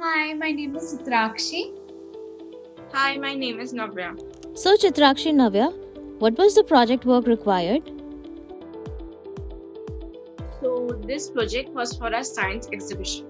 Hi, my name is Chitrakshi. Hi, my name is Navya. So, Chitrakshi Navya, what was the project work required? So, this project was for a science exhibition.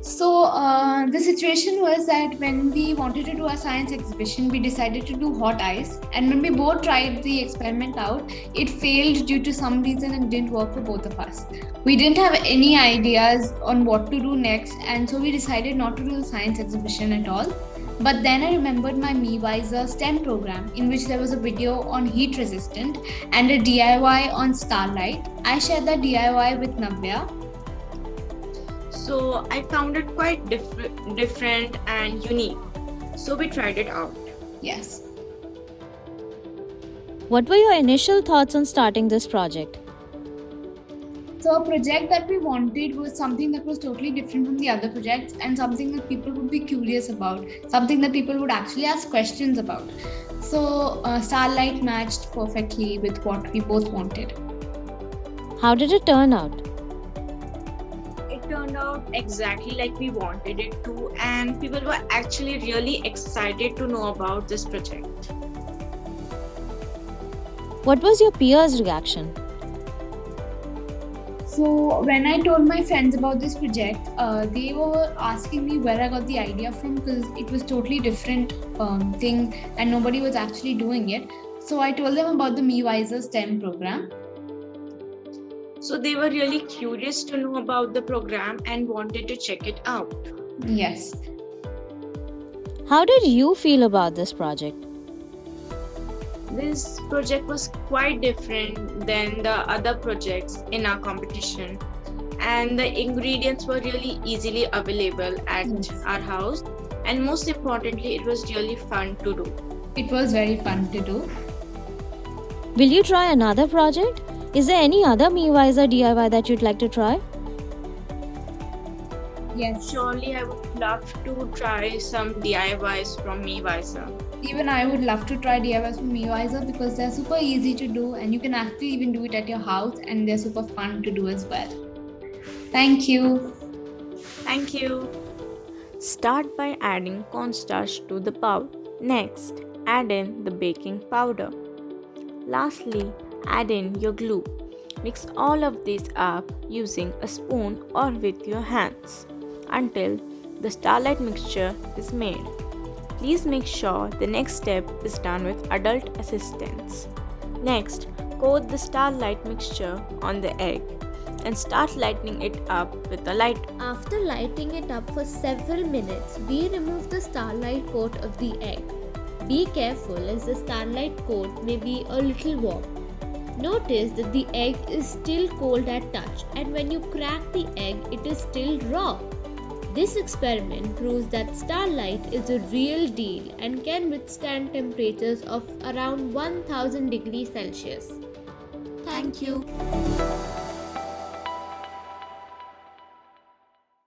The situation was that when we wanted to do a science exhibition, we decided to do hot ice. And when we both tried the experiment out, it failed due to some reason and didn't work for both of us. We didn't have any ideas on what to do next, and so we decided not to do the science exhibition at all. But then I remembered my MeWiser STEM program, in which there was a video on heat resistant and a DIY on starlight. I shared that DIY with Navya. So, I found it quite different and unique. So, we tried it out. Yes. What were your initial thoughts on starting this project? So a project that we wanted was something that was totally different from the other projects and something that people would be curious about, something that people would actually ask questions about. So Starlight matched perfectly with what we both wanted. How did it turn out? It turned out exactly like we wanted it to, and people were actually really excited to know about this project. What was your peers' reaction? So when I told my friends about this project, they were asking me where I got the idea from because it was totally different thing and nobody was actually doing it. So I told them about the MeWiser STEM program. So, they were really curious to know about the program and wanted to check it out. Yes. How did you feel about this project? This project was quite different than the other projects in our competition, and the ingredients were really easily available at our house, and most importantly, it was really fun to do. It was very fun to do. Will you try another project? Is there any other MeWiser DIY that you'd like to try? Yes. Surely, I would love to try some DIYs from MeWiser. Even I would love to try DIYs from MeWiser because they're super easy to do and you can actually even do it at your house and they're super fun to do as well. Thank you. Thank you. Start by adding cornstarch to the bowl. Next, add in the baking powder. Lastly, add in your glue. Mix all of these up using a spoon or with your hands until the starlight mixture is made. Please make sure the next step is done with adult assistance. Next, coat the starlight mixture on the egg and start lighting it up with a lighter. After lighting it up for several minutes, we remove the starlight coat of the egg. Be careful as the starlight coat may be a little warm. Notice that the egg is still cold at touch, and when you crack the egg, it is still raw. This experiment proves that starlight is a real deal and can withstand temperatures of around 1000 degrees Celsius. Thank you.